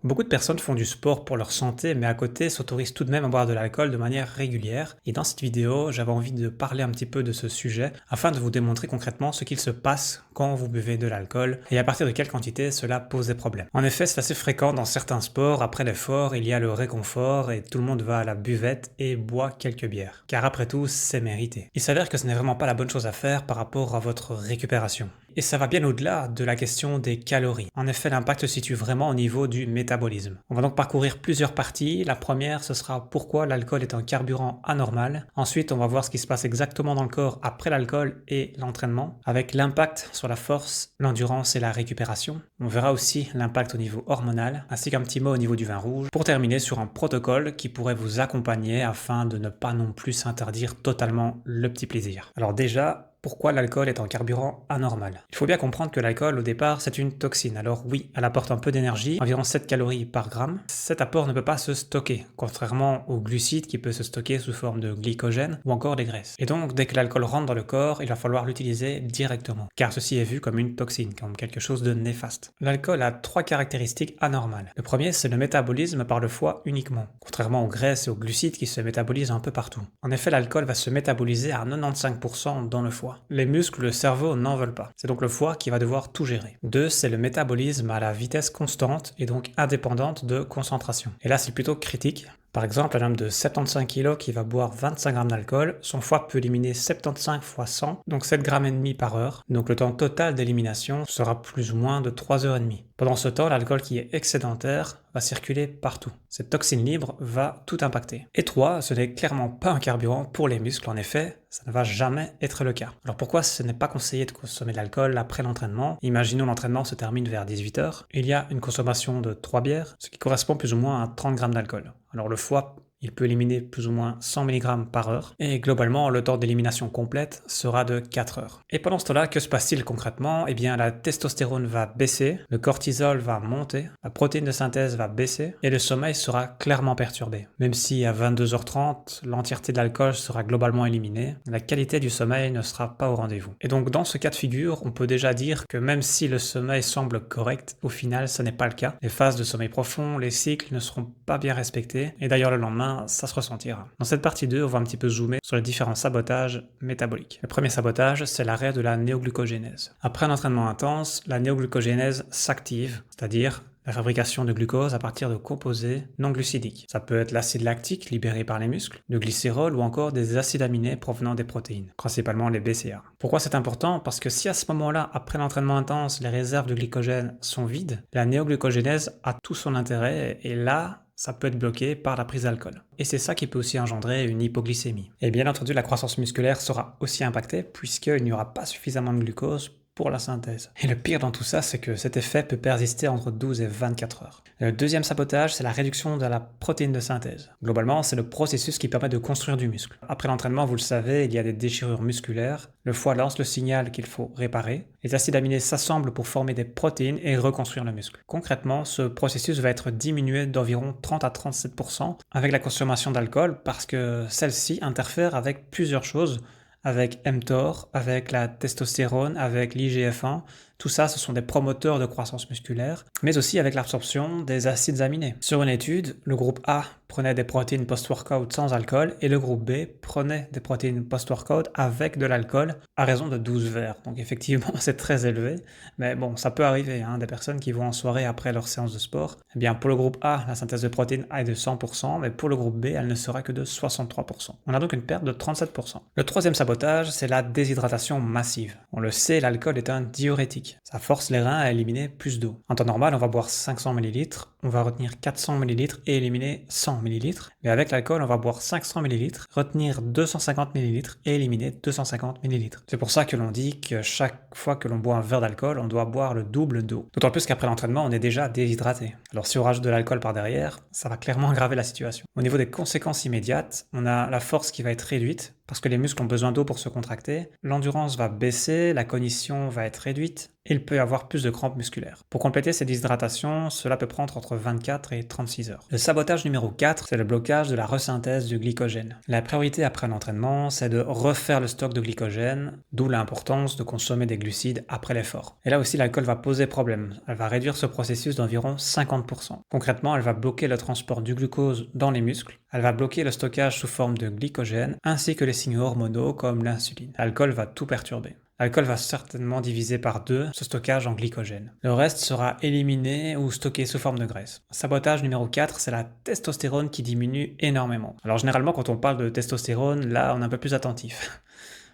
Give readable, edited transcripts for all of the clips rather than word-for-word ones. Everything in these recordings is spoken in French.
Beaucoup de personnes font du sport pour leur santé, mais à côté s'autorisent tout de même à boire de l'alcool de manière régulière. Et dans cette vidéo, j'avais envie de parler un petit peu de ce sujet afin de vous démontrer concrètement ce qu'il se passe quand vous buvez de l'alcool et à partir de quelle quantité cela pose des problèmes. En effet, c'est assez fréquent dans certains sports, après l'effort, il y a le réconfort et tout le monde va à la buvette et boit quelques bières. Car après tout, c'est mérité. Il s'avère que ce n'est vraiment pas la bonne chose à faire par rapport à votre récupération. Et ça va bien au-delà de la question des calories. En effet, l'impact se situe vraiment au niveau du métabolisme. On va donc parcourir plusieurs parties. La première, ce sera pourquoi l'alcool est un carburant anormal. Ensuite, on va voir ce qui se passe exactement dans le corps après l'alcool et l'entraînement, avec l'impact sur la force, l'endurance et la récupération. On verra aussi l'impact au niveau hormonal, ainsi qu'un petit mot au niveau du vin rouge, pour terminer sur un protocole qui pourrait vous accompagner afin de ne pas non plus s'interdire totalement le petit plaisir. Alors déjà, pourquoi l'alcool est un carburant anormal? Il faut bien comprendre que l'alcool, au départ, c'est une toxine. Alors oui, elle apporte un peu d'énergie, environ 7 calories par gramme. Cet apport ne peut pas se stocker, contrairement au glucide qui peut se stocker sous forme de glycogène ou encore des graisses. Et donc, dès que l'alcool rentre dans le corps, il va falloir l'utiliser directement, car ceci est vu comme une toxine, comme quelque chose de néfaste. L'alcool a 3 caractéristiques anormales. Le premier, c'est le métabolisme par le foie uniquement, contrairement aux graisses et aux glucides qui se métabolisent un peu partout. En effet, l'alcool va se métaboliser à 95% dans le foie. Les muscles, le cerveau n'en veulent pas. C'est donc le foie qui va devoir tout gérer. 2, c'est le métabolisme à la vitesse constante et donc indépendante de concentration. Et là, c'est plutôt critique. Par exemple, un homme de 75 kg qui va boire 25 grammes d'alcool, son foie peut éliminer 75 fois 100, donc 7 grammes et demi par heure. Donc le temps total d'élimination sera plus ou moins de 3 heures et demie. Pendant ce temps, l'alcool qui est excédentaire va circuler partout. Cette toxine libre va tout impacter. Et 3, ce n'est clairement pas un carburant pour les muscles, en effet, ça ne va jamais être le cas. Alors pourquoi ce n'est pas conseillé de consommer de l'alcool après l'entraînement? Imaginons l'entraînement se termine vers 18 h. Il y a une consommation de 3 bières, ce qui correspond plus ou moins à 30 grammes d'alcool. Alors le foie, il peut éliminer plus ou moins 100 mg par heure, et globalement, le temps d'élimination complète sera de 4 heures. Et pendant ce temps-là, que se passe-t-il concrètement? Eh bien, la testostérone va baisser, le cortisol va monter, la protéine de synthèse va baisser, et le sommeil sera clairement perturbé. Même si à 22 h 30, l'entièreté de l'alcool sera globalement éliminée, la qualité du sommeil ne sera pas au rendez-vous. Et donc, dans ce cas de figure, on peut déjà dire que même si le sommeil semble correct, au final, ce n'est pas le cas. Les phases de sommeil profond, les cycles ne seront pas bien respectés, et d'ailleurs le lendemain, ça se ressentira. Dans cette partie 2, on va un petit peu zoomer sur les différents sabotages métaboliques. Le premier sabotage, c'est l'arrêt de la néoglucogénèse. Après un entraînement intense, la néoglucogénèse s'active, c'est-à-dire la fabrication de glucose à partir de composés non glucidiques. Ça peut être l'acide lactique libéré par les muscles, le glycérol ou encore des acides aminés provenant des protéines, principalement les BCA. Pourquoi c'est important? Parce que si à ce moment-là, après l'entraînement intense, les réserves de glycogène sont vides, la néoglucogénèse a tout son intérêt et là, ça peut être bloqué par la prise d'alcool. Et c'est ça qui peut aussi engendrer une hypoglycémie. Et bien entendu, la croissance musculaire sera aussi impactée puisqu'il n'y aura pas suffisamment de glucose pour la synthèse. Et le pire dans tout ça, c'est que cet effet peut persister entre 12 et 24 heures. Le deuxième sabotage, c'est la réduction de la protéine de synthèse. Globalement, c'est le processus qui permet de construire du muscle. Après l'entraînement, vous le savez, il y a des déchirures musculaires. Le foie lance le signal qu'il faut réparer. Les acides aminés s'assemblent pour former des protéines et reconstruire le muscle. Concrètement, ce processus va être diminué d'environ 30 à 37% avec la consommation d'alcool parce que celle-ci interfère avec plusieurs choses, avec mTOR, avec la testostérone, avec l'IGF-1. Tout ça, ce sont des promoteurs de croissance musculaire, mais aussi avec l'absorption des acides aminés. Sur une étude, le groupe A prenait des protéines post-workout sans alcool et le groupe B prenait des protéines post-workout avec de l'alcool à raison de 12 verres. Donc effectivement, c'est très élevé, mais bon, ça peut arriver, des personnes qui vont en soirée après leur séance de sport. Eh bien, pour le groupe A, la synthèse de protéines est de 100%, mais pour le groupe B, elle ne sera que de 63%. On a donc une perte de 37%. Le troisième sabotage, c'est la déshydratation massive. On le sait, l'alcool est un diurétique. Ça force les reins à éliminer plus d'eau. En temps normal, on va boire 500 ml, on va retenir 400 ml et éliminer 100 ml. Mais avec l'alcool, on va boire 500 ml, retenir 250 ml et éliminer 250 ml. C'est pour ça que l'on dit que chaque fois que l'on boit un verre d'alcool, on doit boire le double d'eau. D'autant plus qu'après l'entraînement, on est déjà déshydraté. Alors si on rajoute de l'alcool par derrière, ça va clairement aggraver la situation. Au niveau des conséquences immédiates, on a la force qui va être réduite, parce que les muscles ont besoin d'eau pour se contracter. L'endurance va baisser, la cognition va être réduite, et il peut y avoir plus de crampes musculaires. Pour compléter cette déshydratation, cela peut prendre entre 24 et 36 heures. Le sabotage numéro 4, c'est le blocage de la resynthèse du glycogène. La priorité après l'entraînement, c'est de refaire le stock de glycogène, d'où l'importance de consommer des glucides après l'effort. Et là aussi, l'alcool va poser problème. Elle va réduire ce processus d'environ 50%. Concrètement, elle va bloquer le transport du glucose dans les muscles, elle va bloquer le stockage sous forme de glycogène, ainsi que les signaux hormonaux comme l'insuline. L'alcool va tout perturber. L'alcool va certainement diviser par 2 ce stockage en glycogène. Le reste sera éliminé ou stocké sous forme de graisse. Sabotage numéro 4, c'est la testostérone qui diminue énormément. Alors généralement quand on parle de testostérone, là on est un peu plus attentif.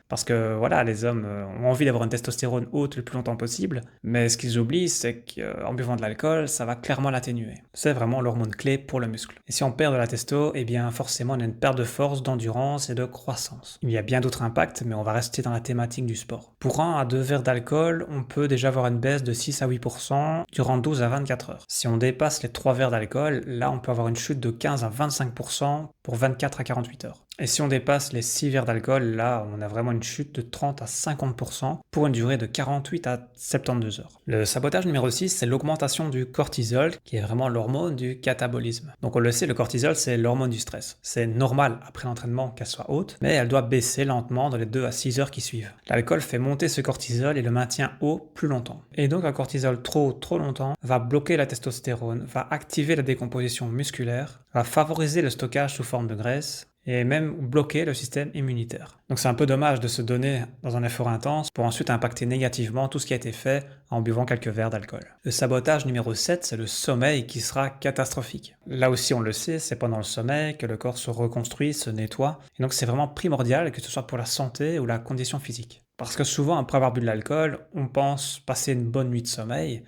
Parce que voilà, les hommes ont envie d'avoir une testostérone haute le plus longtemps possible, mais ce qu'ils oublient, c'est qu'en buvant de l'alcool, ça va clairement l'atténuer. C'est vraiment l'hormone clé pour le muscle. Et si on perd de la testo, eh bien forcément on a une perte de force, d'endurance et de croissance. Il y a bien d'autres impacts, mais on va rester dans la thématique du sport. Pour 1 à 2 verres d'alcool, on peut déjà avoir une baisse de 6 à 8% durant 12 à 24 heures. Si on dépasse les 3 verres d'alcool, là on peut avoir une chute de 15 à 25% pour 24 à 48 heures. Et si on dépasse les 6 verres d'alcool, là, on a vraiment une chute de 30 à 50% pour une durée de 48 à 72 heures. Le sabotage numéro 6, c'est l'augmentation du cortisol, qui est vraiment l'hormone du catabolisme. Donc on le sait, le cortisol, c'est l'hormone du stress. C'est normal après l'entraînement qu'elle soit haute, mais elle doit baisser lentement dans les 2 à 6 heures qui suivent. L'alcool fait monter ce cortisol et le maintient haut plus longtemps. Et donc un cortisol trop longtemps va bloquer la testostérone, va activer la décomposition musculaire, va favoriser le stockage sous forme de graisse, et même bloquer le système immunitaire. Donc c'est un peu dommage de se donner dans un effort intense pour ensuite impacter négativement tout ce qui a été fait en buvant quelques verres d'alcool. Le sabotage numéro 7, c'est le sommeil qui sera catastrophique. Là aussi on le sait, c'est pendant le sommeil que le corps se reconstruit, se nettoie, et donc c'est vraiment primordial que ce soit pour la santé ou la condition physique. Parce que souvent après avoir bu de l'alcool, on pense passer une bonne nuit de sommeil,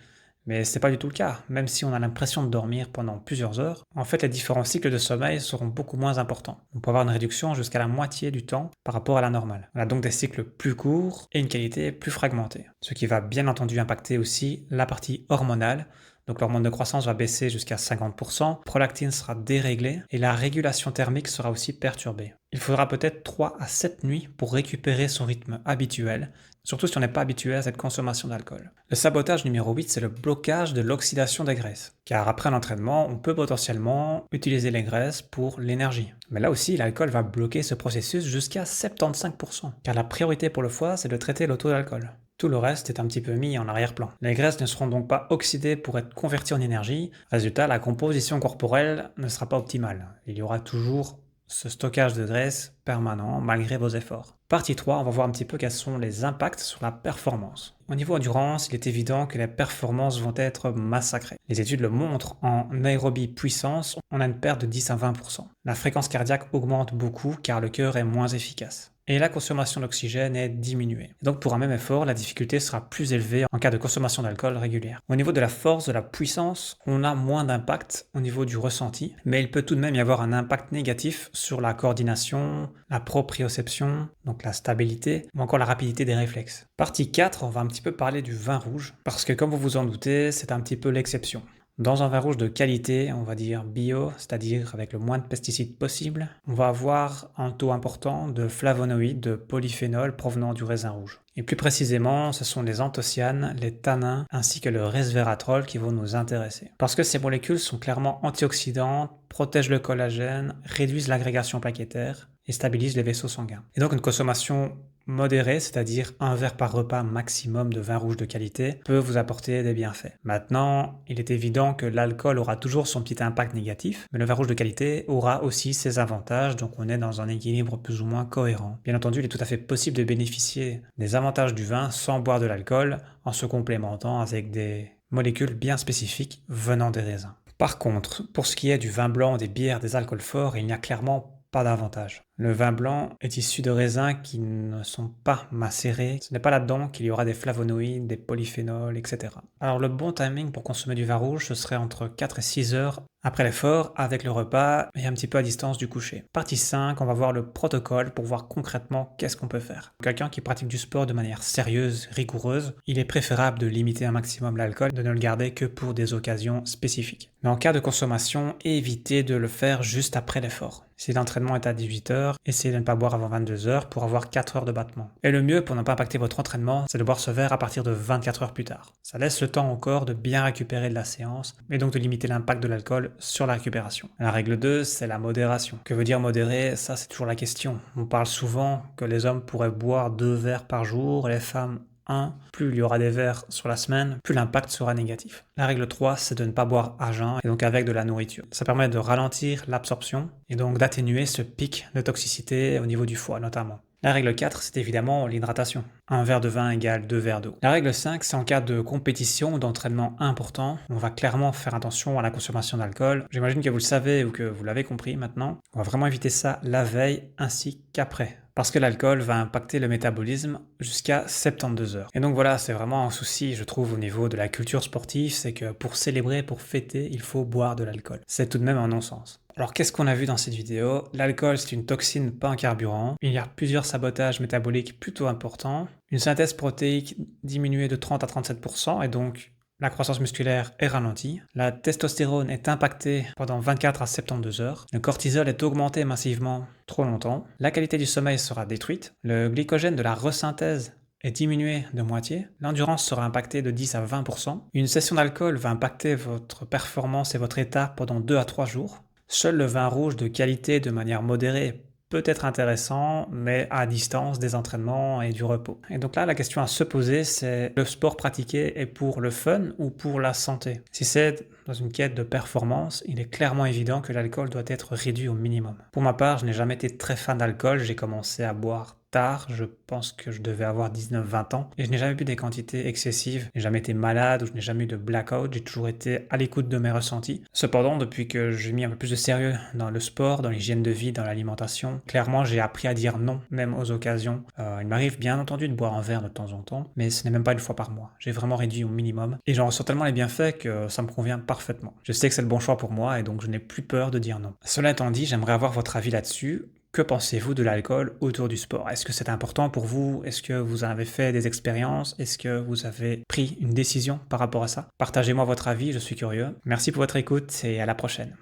mais c'est pas du tout le cas, même si on a l'impression de dormir pendant plusieurs heures. En fait, les différents cycles de sommeil seront beaucoup moins importants. On peut avoir une réduction jusqu'à la moitié du temps par rapport à la normale. On a donc des cycles plus courts et une qualité plus fragmentée. Ce qui va bien entendu impacter aussi la partie hormonale. Donc l'hormone de croissance va baisser jusqu'à 50%, prolactine sera déréglée et la régulation thermique sera aussi perturbée. Il faudra peut-être 3 à 7 nuits pour récupérer son rythme habituel, surtout si on n'est pas habitué à cette consommation d'alcool. Le sabotage numéro 8, c'est le blocage de l'oxydation des graisses. Car après l'entraînement, on peut potentiellement utiliser les graisses pour l'énergie. Mais là aussi, l'alcool va bloquer ce processus jusqu'à 75%. Car la priorité pour le foie, c'est de traiter le taux d'alcool. Tout le reste est un petit peu mis en arrière-plan. Les graisses ne seront donc pas oxydées pour être converties en énergie. Résultat, la composition corporelle ne sera pas optimale. Il y aura toujours ce stockage de graisse permanent malgré vos efforts. Partie 3, on va voir un petit peu quels sont les impacts sur la performance. Au niveau endurance, il est évident que les performances vont être massacrées. Les études le montrent, en aérobie puissance, on a une perte de 10 à 20%. La fréquence cardiaque augmente beaucoup car le cœur est moins efficace. Et la consommation d'oxygène est diminuée. Et donc pour un même effort, la difficulté sera plus élevée en cas de consommation d'alcool régulière. Au niveau de la force, de la puissance, on a moins d'impact au niveau du ressenti, mais il peut tout de même y avoir un impact négatif sur la coordination, la proprioception, donc la stabilité, ou encore la rapidité des réflexes. Partie 4, on va un petit peu parler du vin rouge, parce que comme vous vous en doutez, c'est un petit peu l'exception. Dans un vin rouge de qualité, on va dire bio, c'est-à-dire avec le moins de pesticides possible, on va avoir un taux important de flavonoïdes, de polyphénols provenant du raisin rouge. Et plus précisément, ce sont les anthocyanes, les tannins ainsi que le resveratrol qui vont nous intéresser. Parce que ces molécules sont clairement antioxydantes, protègent le collagène, réduisent l'agrégation plaquettaire et stabilisent les vaisseaux sanguins. Et donc une consommation modérée, c'est-à-dire un verre par repas maximum de vin rouge de qualité, peut vous apporter des bienfaits. Maintenant, il est évident que l'alcool aura toujours son petit impact négatif, mais le vin rouge de qualité aura aussi ses avantages, donc on est dans un équilibre plus ou moins cohérent. Bien entendu, il est tout à fait possible de bénéficier des avantages du vin sans boire de l'alcool, en se complémentant avec des molécules bien spécifiques venant des raisins. Par contre, pour ce qui est du vin blanc, des bières, des alcools forts, il n'y a clairement pas d'avantage. Le vin blanc est issu de raisins qui ne sont pas macérés. Ce n'est pas là-dedans qu'il y aura des flavonoïdes, des polyphénols, etc. Alors le bon timing pour consommer du vin rouge, ce serait entre 4 et 6 heures après l'effort, avec le repas et un petit peu à distance du coucher. Partie 5, on va voir le protocole pour voir concrètement qu'est-ce qu'on peut faire. Quelqu'un qui pratique du sport de manière sérieuse, rigoureuse, il est préférable de limiter un maximum l'alcool, de ne le garder que pour des occasions spécifiques. Mais en cas de consommation, évitez de le faire juste après l'effort. Si l'entraînement est à 18 h, heures, essayez de ne pas boire avant 22 heures pour avoir 4 heures de battement. Et le mieux pour ne pas impacter votre entraînement, c'est de boire ce verre à partir de 24 heures plus tard. Ça laisse le temps au corps de bien récupérer de la séance, et donc de limiter l'impact de l'alcool sur la récupération. La règle 2, c'est la modération. Que veut dire modérer? Ça, c'est toujours la question. On parle souvent que les hommes pourraient boire 2 verres par jour, et les femmes 1, plus il y aura des verres sur la semaine, plus l'impact sera négatif. La règle 3, c'est de ne pas boire à jeun et donc avec de la nourriture. Ça permet de ralentir l'absorption et donc d'atténuer ce pic de toxicité au niveau du foie notamment. La règle 4, c'est évidemment l'hydratation. Un verre de vin égale 2 verres d'eau. La règle 5, c'est en cas de compétition ou d'entraînement important. On va clairement faire attention à la consommation d'alcool. J'imagine que vous le savez ou que vous l'avez compris maintenant. On va vraiment éviter ça la veille ainsi qu'après. Parce que l'alcool va impacter le métabolisme jusqu'à 72 heures. Et donc voilà, c'est vraiment un souci, je trouve, au niveau de la culture sportive, c'est que pour célébrer, pour fêter, il faut boire de l'alcool. C'est tout de même un non-sens. Alors qu'est-ce qu'on a vu dans cette vidéo? L'alcool, c'est une toxine, pas un carburant. Il y a plusieurs sabotages métaboliques plutôt importants. Une synthèse protéique diminuée de 30 à 37%, et donc la croissance musculaire est ralentie. La testostérone est impactée pendant 24 à 72 heures. Le cortisol est augmenté massivement trop longtemps. La qualité du sommeil sera détruite. Le glycogène de la resynthèse est diminué de moitié. L'endurance sera impactée de 10 à 20%. Une session d'alcool va impacter votre performance et votre état pendant 2 à 3 jours. Seul le vin rouge de qualité de manière modérée peut être intéressant, mais à distance des entraînements et du repos. Et donc là, la question à se poser, c'est le sport pratiqué est pour le fun ou pour la santé? Si c'est dans une quête de performance, il est clairement évident que l'alcool doit être réduit au minimum. Pour ma part, je n'ai jamais été très fan d'alcool, j'ai commencé à boire tard, je pense que je devais avoir 19-20 ans, et je n'ai jamais bu des quantités excessives, je n'ai jamais été malade ou je n'ai jamais eu de blackout, j'ai toujours été à l'écoute de mes ressentis. Cependant, depuis que j'ai mis un peu plus de sérieux dans le sport, dans l'hygiène de vie, dans l'alimentation, clairement j'ai appris à dire non, même aux occasions. Il m'arrive bien entendu de boire un verre de temps en temps, mais ce n'est même pas une fois par mois. J'ai vraiment réduit au minimum, et j'en ressens tellement les bienfaits que ça me convient parfaitement. Je sais que c'est le bon choix pour moi, et donc je n'ai plus peur de dire non. Cela étant dit, j'aimerais avoir votre avis là-dessus. Que pensez-vous de l'alcool autour du sport? Est-ce que c'est important pour vous? Est-ce que vous en avez fait des expériences? Est-ce que vous avez pris une décision par rapport à ça? Partagez-moi votre avis, je suis curieux. Merci pour votre écoute et à la prochaine.